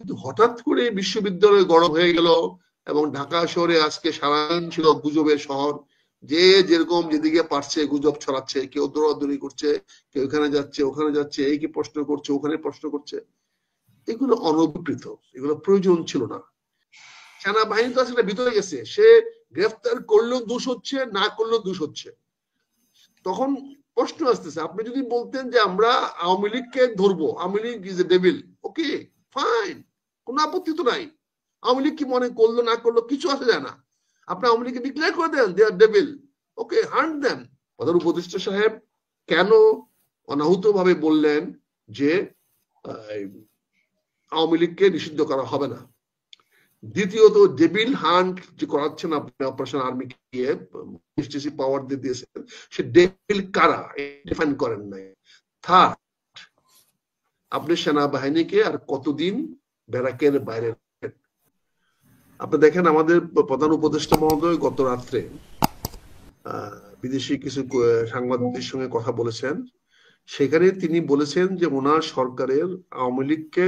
কিন্তু হঠাৎ করে বিশ্ববিদ্যালয় গরম হয়ে গেল এবং ঢাকা শহরে আজকে সারাদিন ছিল গুজবের শহর। যে যেরকম যেদিকে পারছে গুজব ছড়াচ্ছে, কেউ দৌড়াদৌড়ি করছে, কেউ এখানে যাচ্ছে ওখানে যাচ্ছে, এই কি প্রশ্ন করছে ওখানে প্রশ্ন করছে। এগুলো অনভিপ্রেত, এগুলো প্রয়োজন ছিল না। সেনাবাহিনী তো আসলে ভিতরে গেছে, সে গ্রেফতার করলেও দোষ হচ্ছে, না করলেও দোষ হচ্ছে। তখন প্রশ্ন আসতেছে, আপনি যদি বলতেন যে আমরা আওয়ামী লীগকে ধরবো, Awami League is a devil, okay fine, কোনো আপত্তি তো নাই। আওয়ামী লীগ কি মনে করলো না করলো কিছু আসে যায় না, আপনি আওয়ামী লীগকে ডিক্লেয়ার করে দেন দে আর ডেভিল, ওকে হান্ট দেন। প্রধান উপদেষ্টা সাহেব কেন অনাহুত ভাবে বললেন যে আওয়ামী লীগকে নিষিদ্ধ করা হবে না? দ্বিতীয়ত ডেভিল হান্ট যে করাচ্ছেন আপনি অপারেশন আর্মিকে পাওয়ার দিয়ে দিয়েছেন, সে ডেভিল কারা ডিফাইন করেন নাই। থার্ড, আপনি সেনাবাহিনীকে আর কতদিন ব্যারাকের বাইরে? আপনি দেখেন আমাদের প্রধান উপদেষ্টা মহোদয় গত রাত্রে বিদেশি কিছু সাংবাদিকদের সঙ্গে কথা বলেছেন। সেখানে তিনি বলেছেন যে ওনার সরকারের আওয়ামী লীগকে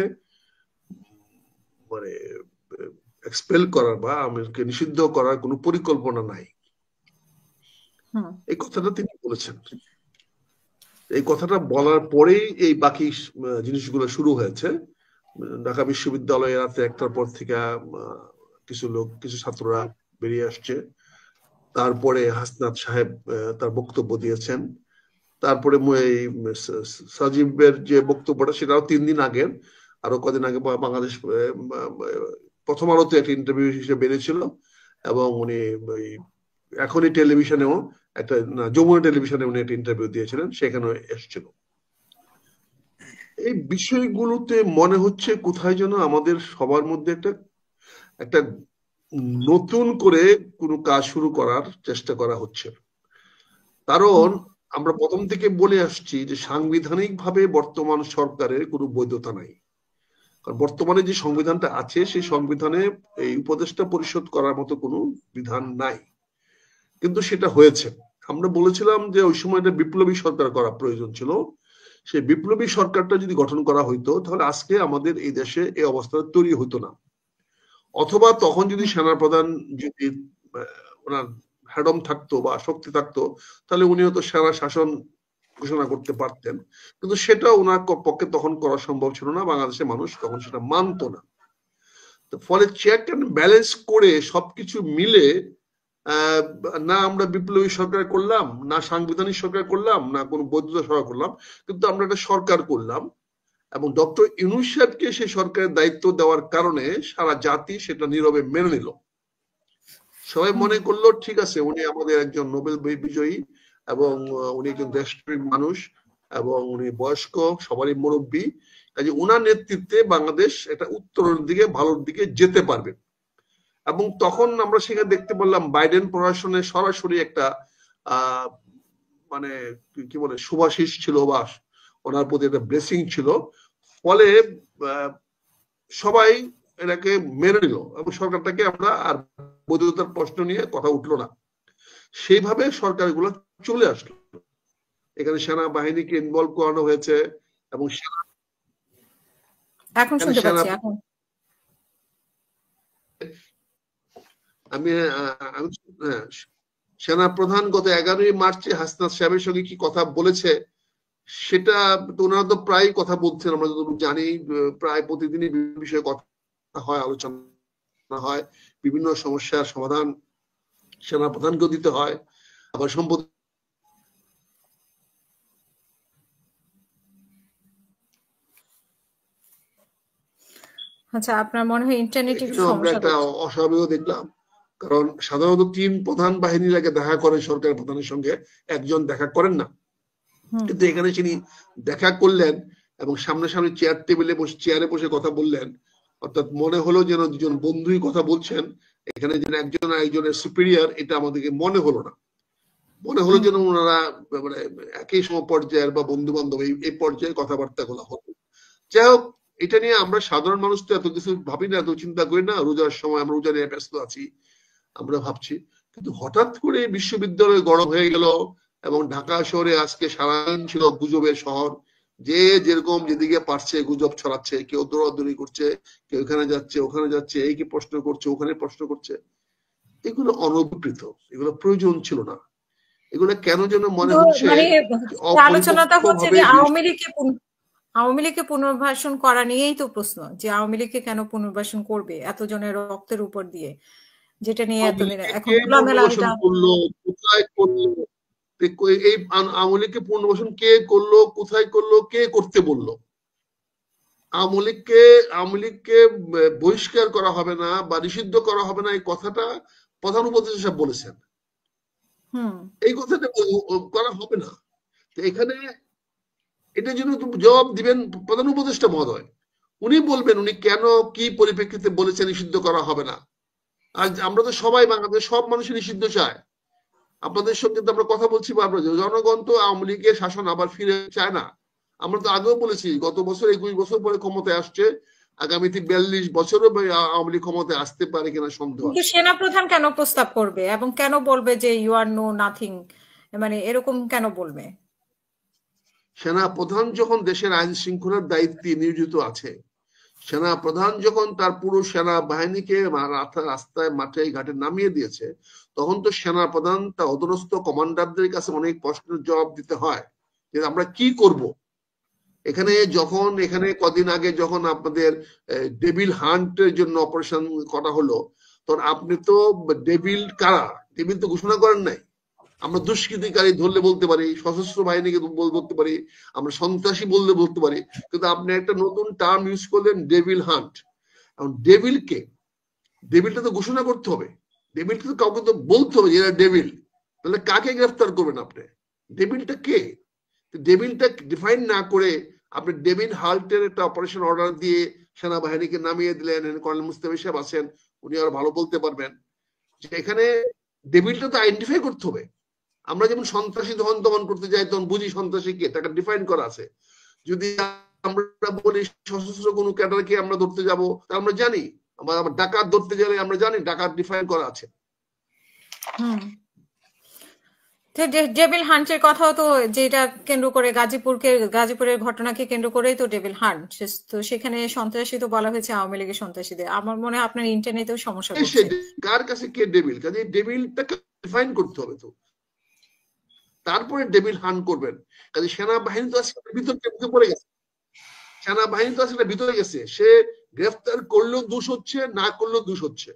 মানে এক্সপেল করার বা আওয়ামীকে নিষিদ্ধ করার কোনো পরিকল্পনা নাই, এই কথাটা তিনি বলেছেন। এই কথাটা বলার পরেই এই বাকি জিনিসগুলো শুরু হয়েছে। ঢাকা বিশ্ববিদ্যালয়ে রাতে 1টার পর থেকে কিছু ছাত্ররা বেরিয়ে আসছে। তারপরে হাসনাত সাহেব তার বক্তব্য দিয়েছেন। তারপরে সাজিবের যে বক্তব্যটা সেটাও 3 দিন আগের, আরো কদিন আগে বাংলাদেশ প্রথম আলোতে একটা ইন্টারভিউ হিসেবে বেরিয়েছিল, এবং উনি এখনই টেলিভিশনেও একটা যমুনা টেলিভিশনে উনি একটা ইন্টারভিউ দিয়েছিলেন, সেখানেও এসেছিল। এই বিষয়গুলোতে মনে হচ্ছে কোথায় যেন আমাদের সবার মধ্যে একটা নতুন করে কোনো কাজ শুরু করার চেষ্টা করা হচ্ছে। কারণ আমরা প্রথম থেকে বলে আসছি যে সাংবিধানিক ভাবে বর্তমান সরকারের কোনো বৈধতা নাই। কারণ বর্তমানে যে সংবিধানটা আছে সেই সংবিধানে এই উপদেষ্টা পরিষদ করার মতো কোনো বিধান নাই, কিন্তু সেটা হয়েছে। আমরা বলেছিলাম যে ওই সময় একটা বিপ্লবী সরকার করা প্রয়োজন ছিল। সেই বিপ্লবী সরকারটা যদি গঠন করা হইতো তাহলে আজকে আমাদের এই দেশে এই অবস্থা তৈরি হতো না। অথবা তখন যদি সেনাপ্রধান যদি ওনার হ্যাডম থাকতো বা শক্তি থাকতো তাহলে উনিও তো সেনা শাসন ঘোষণা করতে পারতেন, কিন্তু সেটা ওনার পক্ষে তখন করা সম্ভব ছিল না, বাংলাদেশের মানুষ তখন সেটা মানতো না। ফলে চেক অ্যান্ড ব্যালেন্স করে সবকিছু মিলে না আমরা বিপ্লবী সরকার করলাম, না সাংবিধানিক সরকার করলাম, না কোনো বৈধতা সরকার করলাম, কিন্তু আমরা একটা সরকার করলাম। এবং ডক্টর ইউনূস সাহেবকে সেই সরকারের দায়িত্ব দেওয়ার কারণে সারা জাতি সেটা নীরবে মেনে নিল। সবাই মনে করলো ঠিক আছে, উনি আমাদের একজন নোবেল বিজয়ী এবং উনি একজন দেশপ্রেমিক মানুষ এবং উনি বয়স্ক, সবারই মুরব্বী, কাজে উনার নেতৃত্বে বাংলাদেশ একটা উত্তরের দিকে ভালোর দিকে যেতে পারবে। এবং তখন আমরা সেখানে দেখতে পারলাম বাইডেন প্রশাসনে সরাসরি একটা মানে কি বলে শুভাশিস ছিল বা ওনার প্রতি একটা ব্লেসিং ছিল। ফলে সবাই এটাকে মেনে নিল এবং সরকারটাকে আমরা আর বৈধতার প্রশ্ন নিয়ে কথা উঠলো না। সেইভাবে সরকারগুলো চলে আসলো। এখানে সেনাবাহিনীকে ইনভলভ করানো হয়েছে এবং আমি সেনাপ্রধান গত 11ই মার্চে হাসনাত সাহেবের সঙ্গে কি কথা বলেছে সেটা তো ওনারা তো প্রায় কথা বলছেন, আমরা যতটুকু জানি প্রায় প্রতিদিনই বিভিন্ন বিষয়ে কথা হয়, আলোচনা হয়, বিভিন্ন সমস্যার সমাধান সেনাপ্রধানকেও দিতে হয়। আবার সম্পত্তি আচ্ছা, আপনার মনে হয় ইন্টারনেটে আমরা একটা অস্বাভাবিক দেখলাম, কারণ সাধারণত 3 প্রধান বাহিনীর আগে দেখা করেন সরকার প্রধানের সঙ্গে, একজন দেখা করেন না। কিন্তু এখানে তিনি দেখা করলেন এবং সামনাসামনি চেয়ারে বসে কথা বললেন, অর্থাৎ মনে হলো যেন দুজন বন্ধুই কথা বলছেন। এখানে যেন একজন একজনের সুপিরিয়র এটা আমাদেরকে মনে হলো না, মনে হলো যেন ওনারা মানে একই সমপর্যায়ের বা বন্ধু বান্ধব এই পর্যায়ে কথাবার্তা গুলো হতো। যাই হোক, এটা নিয়ে আমরা সাধারণ মানুষ তো এত কিছু ভাবি না, এত চিন্তা করি না। রোজার সময় আমরা রোজা নিয়ে ব্যস্ত আছি, আমরা ভাবছি। কিন্তু হঠাৎ করে বিশ্ববিদ্যালয় গরম হয়ে গেল এবং ঢাকা শহরে আজকে সারাদিন ছিল গুজবের শহর। যে যেরকম যেদিকে পারছে গুজব ছড়াচ্ছে, কেউ দৌড়াদৌড়ি করছে, কেউ এখানে যাচ্ছে ওখানে যাচ্ছে, এই কি প্রশ্ন করছে ওখানে প্রশ্ন করছে। এগুলো অনভিপ্রেত, এগুলো প্রয়োজন ছিল না। এগুলো কেন যেন মনে কিন্তু হচ্ছে মানে আলোচনাটা অপরিপক্ক হচ্ছে ভাবে যে আওয়ামী লীগকে পুনর্বাসন করা নিয়েই তো প্রশ্ন, যে আওয়ামী লীগকে কেন পুনর্বাসন করবে এত জনের রক্তের উপর দিয়ে, যেটা নিয়ে আওয়ামী এতদিন লীগকে এখন কে খোলামেলা পুনর্বাসন এটা। করলো, কোথায় করলো, এই আওয়ামী লীগকে পুনর্বাসন কে করলো, কোথায় করলো, কে করতে বললো? আওয়ামী লীগকে বহিষ্কার করা হবে না বা নিষিদ্ধ করা হবে না, এই কথাটা প্রধান উপদেষ্টা সাহেব বলেছেন। হুম। এই কথাটা করা হবে না। তো এখানে এটার জন্য জবাব দিবেন প্রধান উপদেষ্টা মহোদয়। উনি বলবেন উনি কেন কি পরিপ্রেক্ষিতে বলেছেন নিষিদ্ধ করা হবে না। আর আমরা তো সবাই বাংলাদেশ সব মানুষই নিষিদ্ধ চায়। আপনাদের সঙ্গে তো আমরা কথা বলছি বারবার, জনগণ তো আওয়ামী লীগের শাসন আবার ফিরে চায় না। আমরা তো আগেও বলেছি গত বছর 21 বছর পরে ক্ষমতায় আসছে, আগামীতে 42 বছরও আওয়ামী লীগ ক্ষমতায় আসতে পারে কিনা সন্দেহ কিন্তু আছে। সেনাপ্রধান কেন প্রস্তাব করবে এবং কেন বলবে যে ইউ আর নো নাথিং, মানে এরকম কেন বলবে? সেনা প্রধান যখন দেশের আইন শৃঙ্খলার দায়িত্বে নিয়োজিত আছে, সেনা প্রধান যখন তার পুরো সেনা বাহিনীকে রাস্তায় মাঠে ঘাটে নামিয়ে দিয়েছে, তখন তো সেনা প্রধান তার অধীনস্থ কমান্ডারদের কাছে অনেক প্রশ্নের জবাব দিতে হয় যে আমরা কি করব। এখানে কদিন আগে যখন আপনাদের ডেভিল হান্টের জন্য অপারেশন করা হলো, তখন আপনি তো ডেভিল কারা, ডেভিল তো ঘোষণা করেন নাই। আমরা দুষ্কৃতিকারী ধরলে বলতে পারি, সশস্ত্র বাহিনীকে বলতে পারি, আমরা সন্ত্রাসী বলতে পারি, কিন্তু আপনি একটা নতুন টার্ম ইউজ করলেন ডেভিল হান্ট। এখন ডেভিলটা তো ঘোষণা করতে হবে, ডেভিলটা তো কাউকে তো বলতে হবে যে এরা ডেভিল। তাহলে কাকে গ্রেফতার করবেন আপনি? ডেভিলটা কে? ডেভিলটা ডিফাইন না করে আপনি ডেভিল হাল্টের একটা অপারেশন অর্ডার দিয়ে সেনাবাহিনীকে নামিয়ে দিলেন। কর্নেল মুস্তাফি সাহেব আছেন, উনি আর ভালো বলতে পারবেন যে এখানে ডেভিলটা তো আইডেন্টিফাই করতে হবে। আমরা যেমন সন্ত্রাসী যখন দমন করতে যাই তখন বুঝি সন্ত্রাসী কে, তাকে ডিফাইন করা আছে। যদি আমরা বলি সশস্ত্র কোনো ক্যাডারকে আমরা ধরতে যাব, তা আমরা জানি। আমরা ডাকাত ধরতে গেলে আমরা জানি ডাকাত ডিফাইন করা আছে। হুম। ডেভিল হান্টের কথাও তো, যেটা কেন্দ্র করে গাজীপুরের ঘটনাকে কেন্দ্র করেই তো ডেভিল হান্ট, তো সেখানে সন্ত্রাসী তো বলা হয়েছে আওয়ামী লীগের সন্ত্রাসীদের। আমার মনে হয় আপনার ইন্টারনেটেও সমস্যা করছে। কার কাছে কে ডেভিল, কাজে ডেভিলটাকে ডিফাইন করতে হবে, তো তারপরে ডেভিল হান্ট করবেন। কাজে সেনাবাহিনী তো আজকে ভিতরে পড়ে গেছে, সেনাবাহিনী তো আসলে ভিতরে গেছে। সে গ্রেফতার করলেও দোষ হচ্ছে, না করলেও দোষ হচ্ছে।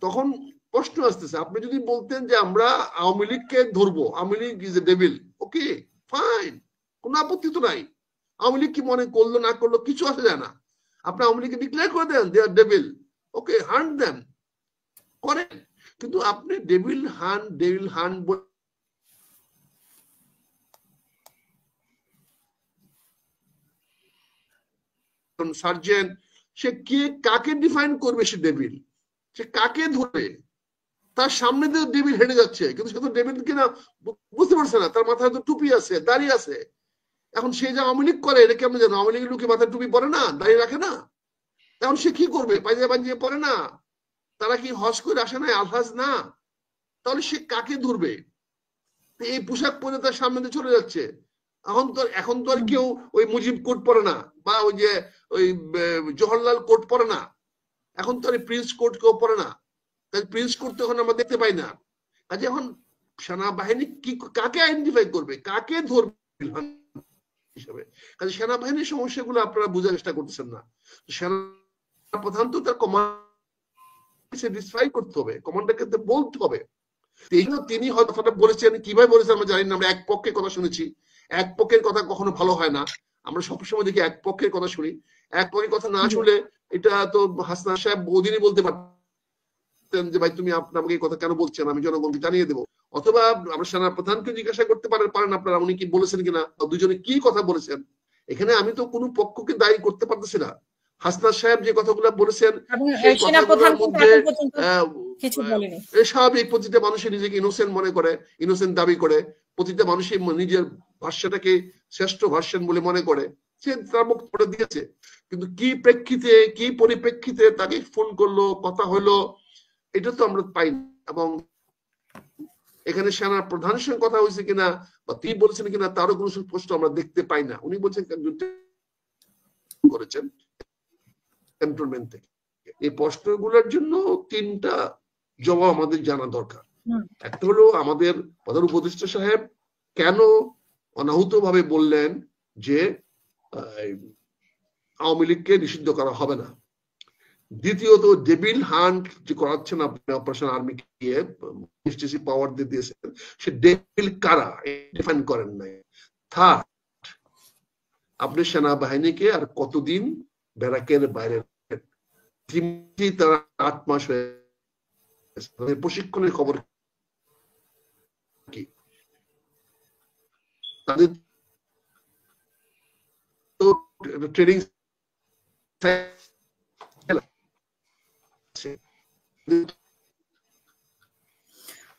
তখন প্রশ্ন আসতেছে, আপনি যদি বলতেন যে আমরা আওয়ামী লীগকে ধরবো, Awami League is a devil, okay fine, কোনো আপত্তি তো নাই। আওয়ামী লীগ কি মনে করলো না করলো কিছু আসে যায় না। আপনি আওয়ামী লীগকে ডিক্লেয়ার করে দেন দে আর ডেভিল, ওকে হান্ট দেন, করেন। কিন্তু আপনি ডেভিল হান্ট সার্জেন্ট, সে কে কাকে ডিফাইন করবে? সে ডেভিল, সে কাকে ধরে? তার সামনে দিয়ে ডেভিল হেঁটে যাচ্ছে, কিন্তু সে তো ডেভিল কিনা বুঝতে পারছে না। তার মাথায় তো টুপি আছে, দাঁড়িয়ে আছে। এখন সে যে আওয়ামী লীগ করে এটা কেমন জানো? আওয়ামী লীগের লোকে মাথায় টুপি পরে না, দাঁড়িয়ে রাখে না। এখন সে কি করবে? পাঞ্জাবে পাঞ্জাবে পরে না? তারা কি হজ করে আসে না, আলহাজ না? তাহলে সে কাকে ধরবে? এই পোশাক পরে তার সামনে দিয়ে চলে যাচ্ছে। এখন তো আর কেউ ওই মুজিব কোট পরে না, বা ওই যে ওই জওহরলাল কোট পরে না। এখন তো আর প্রিন্স কোট কেউ পরে না। তাই প্রিন্স কোট তো এখন আমরা দেখতে পাই না। কাজে এখন সেনাবাহিনী কি কাকে আইডেন্টিফাই করবে, কাকে ধরবে হিসাবে? কাজে সেনাবাহিনীর সমস্যাগুলো আপনারা বোঝার চেষ্টা করতেছেন না। সেনা প্রধান তো তার কমান্ড করতে হবে, কমান্ডারকে বলতে হবে। এই জন্য তিনি হয়তো কথাটা বলেছেন, কিভাবে বলেছেন আমরা জানি না। আমরা এক পক্ষের কথা শুনেছি, এক পক্ষের কথা কখনো ভালো হয় না। আমরা সবসময় দেখি এক পক্ষের কথা শুনি। এক পক্ষের কথা না শুনলে এটা তো হাসনাত সাহেব ওদিনই বলতে পারতেন যে ভাই তুমি আমাকে এই কথা কেন বলছেন, আমি জনগণকে জানিয়ে দেবো। অথবা আমরা সেনা প্রধানকে জিজ্ঞাসা করতে পারেন আপনারা উনি কি বলেছেন কিনা, দুজনে কি কথা বলেছেন। এখানে আমি তো কোনো পক্ষকে দায়ী করতে পারতেছি না। হাসনাত সাহেব যে কথাগুলো বলেছেন সেই কথাগুলোর মধ্যে কিছু বলেনি। স্বাভাবিক, প্রতিটা মানুষই নিজেকে ইনোসেন্ট মনে করে, ইনোসেন্ট দাবি করে, প্রতিটা মানুষই নিজের ভাষ্যটাকে শ্রেষ্ঠ ভার্সন বলে মনে করে, সে তার বক্তব্য দিয়েছে। কিন্তু কি পরিপ্রেক্ষিতে তাকে ফোন করলো, কথা হলো, এটা তো আমরা পাই। এবং এখানে সেনার প্রধানের সঙ্গে কথা হয়েছে কিনা বা তিনি বলেছেন কিনা তারও কোনো সুস্পষ্ট আমরা দেখতে পাই না। উনি বলছেন করেছেন ক্যান্টনমেন্ট থেকে। এই প্রশ্নগুলোর জন্য 3টা জবাব আমাদের জানা দরকার। একটা হলো আমাদের প্রধান উপদেষ্টা সাহেব কেন অনাহুত ভাবে বললেন যে আওয়ামী লীগকে নিষিদ্ধ করা হবে না। দ্বিতীয়ত ডেভিল হান্ট যে করাচ্ছেন আপনি অপারেশন আর্মি কে পাওয়ার দিয়ে দিয়েছেন, সে ডেভিল কারা ডিফাইন করেন নাই। থার্ড, আপনি সেনাবাহিনীকে আর কতদিন ব্যারাকের বাইরে, তারা 8 মাস হয়ে প্রশিক্ষণের খবর কি? তাদের তো ট্রেনিং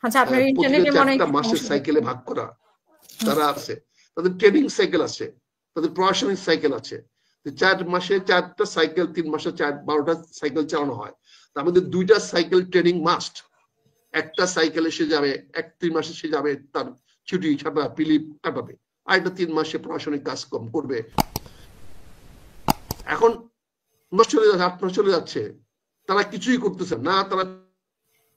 আচ্ছা, আপনার ইন্টারনেটে মনে হয় 4টা মাসের সাইকেলে ভাগ করা তারা আছে, তাদের ট্রেনিং সাইকেল আছে, তাদের প্রশাসনিক সাইকেল আছে। 4 মাসে 4টা সাইকেল, 3 মাসে 12টা সাইকেল চালানো হয়। তার মধ্যে 2টা সাইকেল ট্রেনিং মাস্ট। একটা সাইকেলে সে যাবে 3 মাসে সে যাবে তার ছুটি ছাটা পিলিপ কাটাবে, আর একটা 3 মাসে প্রশাসনিক কাজ কম করবে। এখন 8 মাস চলে যাচ্ছে, তারা কিছুই করতেছে না, তারা